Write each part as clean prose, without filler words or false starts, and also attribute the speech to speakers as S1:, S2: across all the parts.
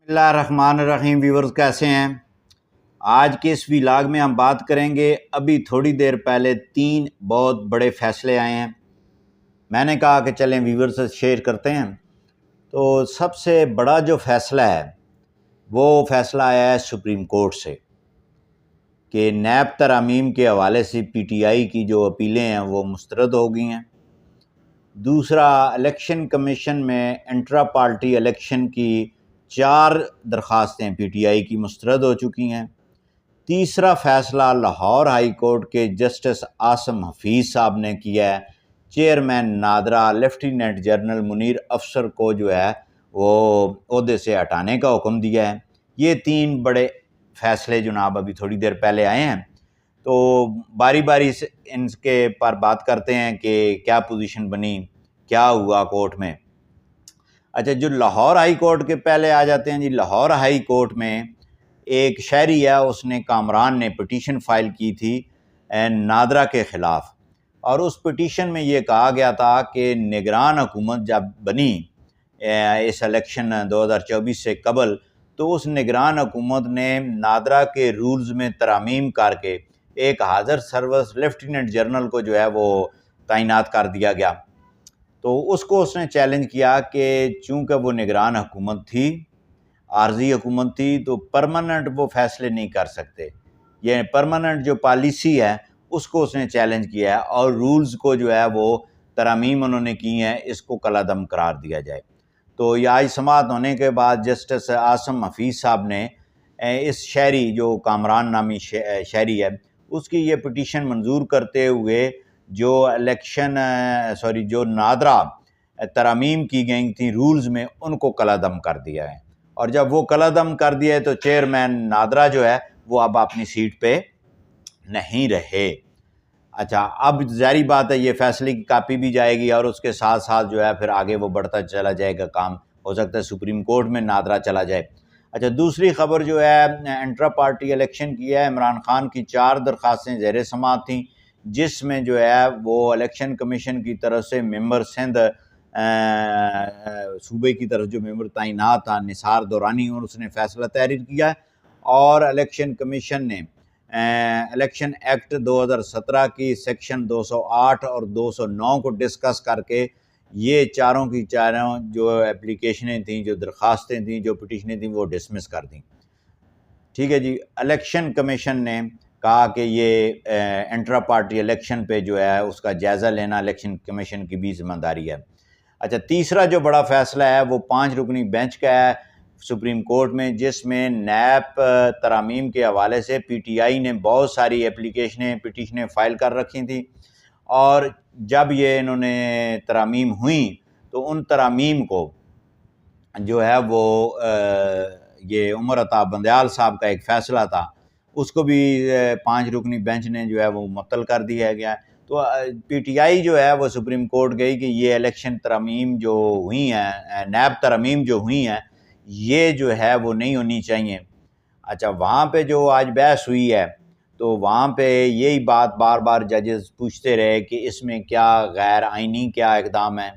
S1: بسم اللہ الرحمن الرحیم ویورز کیسے ہیں؟ آج کے اس ویلاگ میں ہم بات کریں گے ابھی تھوڑی دیر پہلے 3 بہت بڑے فیصلے آئے ہیں۔ میں نے کہا کہ چلیں ویورز سے شیئر کرتے ہیں۔ تو سب سے بڑا جو فیصلہ ہے وہ فیصلہ آیا ہے سپریم کورٹ سے کہ نیب ترامیم کے حوالے سے پی ٹی آئی کی جو اپیلیں ہیں وہ مسترد ہو گئی ہیں۔ دوسرا، الیکشن کمیشن میں انٹرا پارٹی الیکشن کی 4 درخواستیں پی ٹی آئی کی مسترد ہو چکی ہیں۔ تیسرا فیصلہ لاہور ہائی کورٹ کے جسٹس عاصم حفیظ صاحب نے کیا ہے، chairman NADRA lieutenant general Munir افسر کو جو ہے وہ عہدے سے ہٹانے کا حکم دیا ہے۔ یہ 3 بڑے فیصلے جناب ابھی تھوڑی دیر پہلے آئے ہیں، تو باری باری سے ان کے پر بات کرتے ہیں کہ کیا پوزیشن بنی، کیا ہوا کورٹ میں۔ اچھا، جو لاہور ہائی کورٹ کے پہلے آ جاتے ہیں جی۔ لاہور ہائی کورٹ میں ایک شہری ہے، اس نے کامران نے پٹیشن فائل کی تھی نادرا کے خلاف، اور اس پٹیشن میں یہ کہا گیا تھا کہ نگران حکومت جب بنی اس الیکشن 2024 سے قبل، تو اس نگران حکومت نے نادرا کے رولز میں ترامیم کر کے ایک حاضر سروس لیفٹیننٹ جنرل کو جو ہے وہ تعینات کر دیا گیا۔ تو اس کو اس نے چیلنج کیا کہ چونکہ وہ نگران حکومت تھی، عارضی حکومت تھی، تو پرماننٹ وہ فیصلے نہیں کر سکتے۔ یہ پرماننٹ جو پالیسی ہے اس کو اس نے چیلنج کیا ہے، اور رولز کو جو ہے وہ ترامیم انہوں نے کی ہیں، اس کو کالعدم قرار دیا جائے۔ تو یہ آج سماعت ہونے کے بعد جسٹس عاصم حفیظ صاحب نے اس شہری جو کامران نامی شہری ہے اس کی یہ پٹیشن منظور کرتے ہوئے جو نادرا ترامیم کی گئی تھیں رولز میں، ان کو کالعدم کر دیا ہے۔ اور جب وہ کالعدم کر دیا ہے تو چیئرمین نادرا جو ہے وہ اب اپنی سیٹ پہ نہیں رہے۔ اچھا، اب ظاہری بات ہے یہ فیصلے کی کاپی بھی جائے گی، اور اس کے ساتھ ساتھ جو ہے پھر آگے وہ بڑھتا چلا جائے گا کام، ہو سکتا ہے سپریم کورٹ میں نادرا چلا جائے۔ اچھا، دوسری خبر جو ہے انٹرا پارٹی الیکشن کی ہے۔ عمران خان کی 4 درخواستیں زیر سماعت تھیں، جس میں جو ہے وہ الیکشن کمیشن کی طرف سے ممبر سندھ صوبے کی طرف جو ممبر تعینات تھا نثار دورانی، اور اس نے فیصلہ تحریر کیا ہے، اور الیکشن کمیشن نے الیکشن ایکٹ 2017 کی سیکشن 208 اور 209 کو ڈسکس کر کے یہ چاروں کی چاروں جو اپلیکیشنیں تھیں، جو درخواستیں تھیں، جو پٹیشنیں تھیں، وہ ڈسمس کر دیں۔ ٹھیک ہے جی۔ الیکشن کمیشن نے کہا کہ یہ انٹرا پارٹی الیکشن پہ جو ہے اس کا جائزہ لینا الیکشن کمیشن کی بھی ذمہ داری ہے۔ اچھا، تیسرا جو بڑا فیصلہ ہے وہ 5 رکنی بینچ کا ہے سپریم کورٹ میں، جس میں نیب ترامیم کے حوالے سے پی ٹی آئی نے بہت ساری پٹیشنیں فائل کر رکھی تھیں، اور جب یہ انہوں نے ترامیم ہوئیں تو ان ترامیم کو جو ہے وہ یہ عمر عطا بندیال صاحب کا ایک فیصلہ تھا، اس کو بھی 5 رکنی بینچ نے جو ہے وہ معطل کر دیا گیا۔ تو پی ٹی آئی جو ہے وہ سپریم کورٹ گئی کہ یہ الیکشن ترامیم جو ہوئی ہیں، نیب ترامیم جو ہوئی ہیں، یہ جو ہے وہ نہیں ہونی چاہیے۔ اچھا، وہاں پہ جو آج بحث ہوئی ہے تو وہاں پہ یہی بات بار بار ججز پوچھتے رہے کہ اس میں کیا غیر آئینی کیا اقدام ہے،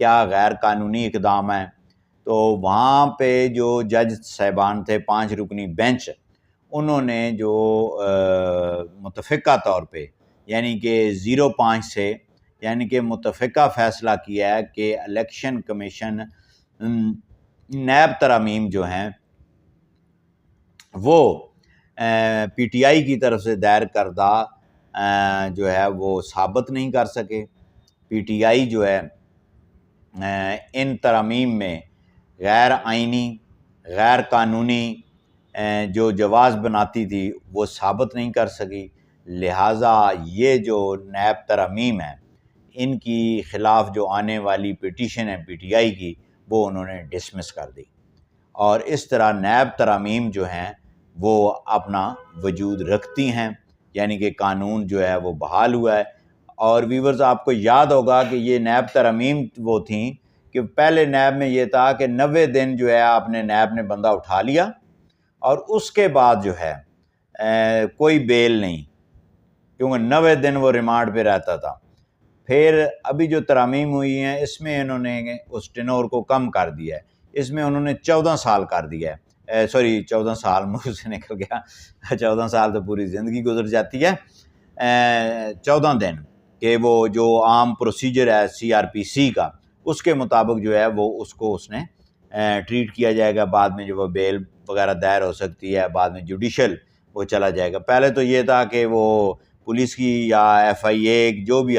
S1: کیا غیر قانونی اقدام ہے۔ تو وہاں پہ جو جج صاحبان تھے 5 رکنی بینچ، انہوں نے جو متفقہ طور پہ یعنی کہ 05 سے یعنی کہ متفقہ فیصلہ کیا ہے کہ الیکشن کمیشن نیب ترامیم جو ہیں وہ پی ٹی آئی کی طرف سے دائر کردہ جو ہے وہ ثابت نہیں کر سکے۔ پی ٹی آئی جو ہے ان ترامیم میں غیر آئینی، غیر قانونی جو جواز بناتی تھی وہ ثابت نہیں کر سکی، لہٰذا یہ جو نیب ترامیم ہے ان کی خلاف جو آنے والی پٹیشن ہے پی ٹی آئی کی، وہ انہوں نے ڈسمس کر دی، اور اس طرح نیب ترامیم جو ہیں وہ اپنا وجود رکھتی ہیں، یعنی کہ قانون جو ہے وہ بحال ہوا ہے۔ اور ویورز، آپ کو یاد ہوگا کہ یہ نیب ترامیم وہ تھیں کہ پہلے نیب میں یہ تھا کہ 90 دن جو ہے آپ نے نیب نے بندہ اٹھا لیا، اور اس کے بعد جو ہے کوئی بیل نہیں، کیونکہ 90 دن وہ ریمانڈ پہ رہتا تھا۔ پھر ابھی جو ترامیم ہوئی ہیں اس میں انہوں نے اس ٹینور کو کم کر دیا ہے، اس میں انہوں نے 14 سال کر دیا ہے، سوری 14 سال منہ سے نکل گیا، 14 سال تو پوری زندگی گزر جاتی ہے، 14 دن کہ وہ جو عام پروسیجر ہے CRPC کا اس کے مطابق جو ہے وہ اس نے ٹریٹ کیا جائے گا، بعد میں جو وہ بیل وغیرہ دائر ہو سکتی ہے، بعد میں جوڈیشل وہ چلا جائے گا۔ پہلے تو یہ تھا کہ وہ پولیس کی یا FIA جو بھی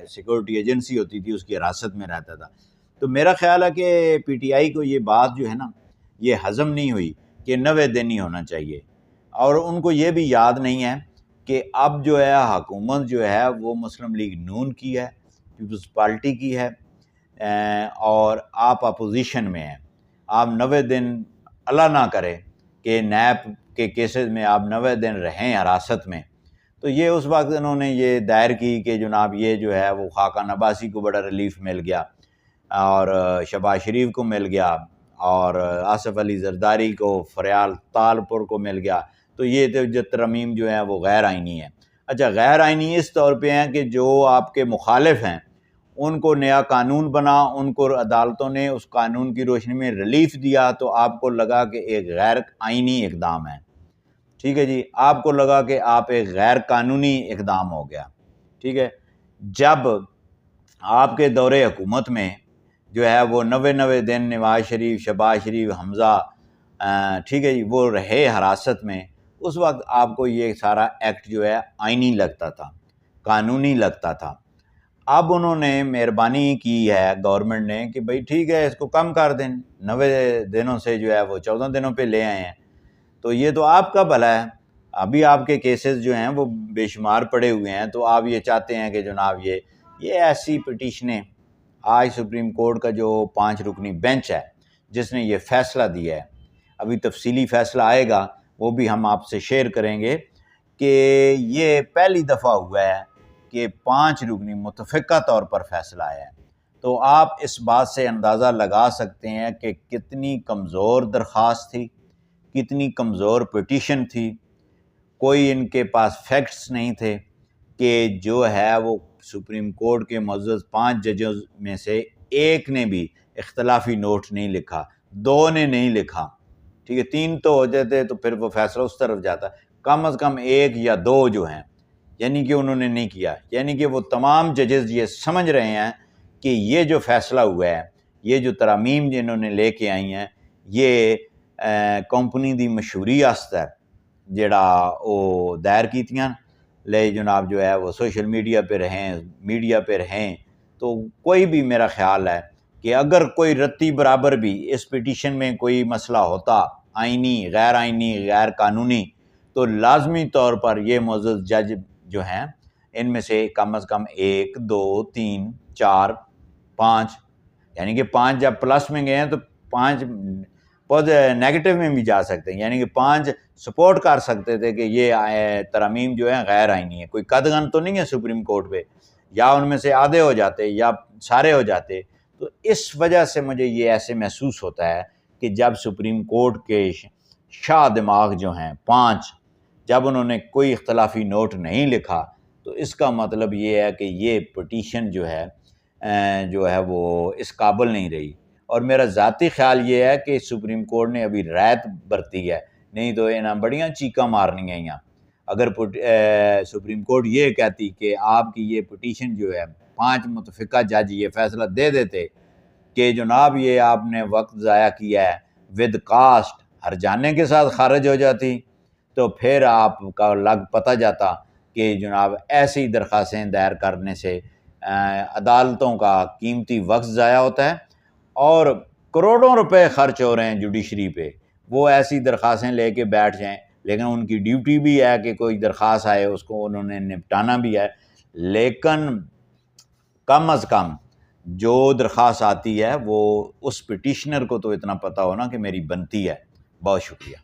S1: سیکورٹی ایجنسی ہوتی تھی اس کی حراست میں رہتا تھا۔ تو میرا خیال ہے کہ PTI کو یہ بات جو ہے نا یہ ہضم نہیں ہوئی کہ 90 دن ہی ہونا چاہیے، اور ان کو یہ بھی یاد نہیں ہے کہ اب جو ہے حکومت جو ہے وہ مسلم لیگ نون کی ہے، پیپلز پارٹی کی ہے، اور آپ اپوزیشن میں ہیں۔ آپ 90 دن اللہ نہ کرے کہ نیب کے کیسز میں آپ 90 دن رہیں حراست میں، تو یہ اس وقت انہوں نے یہ دائر کی کہ جناب یہ جو ہے وہ خاقان عباسی کو بڑا ریلیف مل گیا، اور شہباز شریف کو مل گیا، اور آصف علی زرداری کو، فریال طالپور کو مل گیا، تو یہ جو ترمیم جو ہیں وہ غیر آئینی ہے۔ اچھا، غیر آئینی اس طور پہ ہیں کہ جو آپ کے مخالف ہیں ان کو نیا قانون بنا، ان کو عدالتوں نے اس قانون کی روشنی میں ریلیف دیا، تو آپ کو لگا کہ ایک غیر آئینی اقدام ہے، ٹھیک ہے جی، آپ کو لگا کہ آپ ایک غیر قانونی اقدام ہو گیا، ٹھیک ہے۔ جب آپ کے دور حکومت میں جو ہے وہ 90 دن نواز شریف، شہباز شریف، حمزہ، ٹھیک ہے جی، وہ رہے حراست میں، اس وقت آپ کو یہ سارا ایکٹ جو ہے آئینی لگتا تھا، قانونی لگتا تھا۔ اب انہوں نے مہربانی کی ہے گورنمنٹ نے کہ بھئی ٹھیک ہے اس کو کم کر دیں، 90 دنوں سے جو ہے وہ 14 دنوں پہ لے آئے ہیں، تو یہ تو آپ کا بھلا ہے۔ ابھی آپ کے کیسز جو ہیں وہ بے شمار پڑے ہوئے ہیں، تو آپ یہ چاہتے ہیں کہ جناب یہ ایسی پٹیشنیں، آج سپریم کورٹ کا جو 5 رکنی بینچ ہے جس نے یہ فیصلہ دیا ہے، ابھی تفصیلی فیصلہ آئے گا وہ بھی ہم آپ سے شیئر کریں گے، کہ یہ پہلی دفعہ ہوا ہے کہ 5 رکنی متفقہ طور پر فیصلہ آیا ہے۔ تو آپ اس بات سے اندازہ لگا سکتے ہیں کہ کتنی کمزور درخواست تھی، کتنی کمزور پٹیشن تھی، کوئی ان کے پاس فیکٹس نہیں تھے، کہ جو ہے وہ سپریم کورٹ کے معزز 5 ججز میں سے ایک نے بھی اختلافی نوٹ نہیں لکھا، 2 نے نہیں لکھا، ٹھیک ہے، 3 تو ہو جاتے تو پھر وہ فیصلہ اس طرف جاتا، کم از کم 1 یا 2 جو ہیں، یعنی کہ انہوں نے نہیں کیا، یعنی کہ وہ تمام ججز یہ سمجھ رہے ہیں کہ یہ جو فیصلہ ہوا ہے، یہ جو ترامیم جنہوں نے لے کے آئی ہیں، یہ کمپنی دی مشہوری آستا جڑا وہ دائر کیتیاں لے جناب جو ہے وہ سوشل میڈیا پہ رہیں، تو کوئی بھی میرا خیال ہے کہ اگر کوئی رتی برابر بھی اس پٹیشن میں کوئی مسئلہ ہوتا، آئینی، غیر قانونی، تو لازمی طور پر یہ معزز جج جو ہیں ان میں سے کم از کم 1 2 3 4 5، یعنی کہ 5 جب پلس میں گئے ہیں تو 5 نیگیٹو میں بھی جا سکتے ہیں، یعنی کہ 5 سپورٹ کر سکتے تھے کہ یہ ترامیم جو ہیں غیر آئینی ہے، کوئی قدغن تو نہیں ہے سپریم کورٹ پہ، یا ان میں سے آدھے ہو جاتے یا سارے ہو جاتے۔ تو اس وجہ سے مجھے یہ ایسے محسوس ہوتا ہے کہ جب سپریم کورٹ کے شاہ دماغ جو ہیں 5، جب انہوں نے کوئی اختلافی نوٹ نہیں لکھا، تو اس کا مطلب یہ ہے کہ یہ پٹیشن جو ہے وہ اس قابل نہیں رہی۔ اور میرا ذاتی خیال یہ ہے کہ سپریم کورٹ نے ابھی رعایت برتی ہے، نہیں تو انہیں بڑیاں چیکاں مارنی ہیں یہاں۔ اگر سپریم کورٹ یہ کہتی کہ آپ کی یہ پٹیشن جو ہے 5 متفقہ جج یہ فیصلہ دے دیتے کہ جناب یہ آپ نے وقت ضائع کیا ہے، ود کاسٹ ہر جانے کے ساتھ خارج ہو جاتی، تو پھر آپ کا لگ پتہ جاتا کہ جناب ایسی درخواستیں دائر کرنے سے عدالتوں کا قیمتی وقت ضائع ہوتا ہے، اور کروڑوں روپے خرچ ہو رہے ہیں جوڈیشری پہ، وہ ایسی درخواستیں لے کے بیٹھ جائیں، لیکن ان کی ڈیوٹی بھی ہے کہ کوئی درخواست آئے اس کو انہوں نے نپٹانا بھی ہے، لیکن کم از کم جو درخواست آتی ہے وہ اس پٹیشنر کو تو اتنا پتہ ہو نا کہ میری بنتی ہے۔ بہت شکریہ۔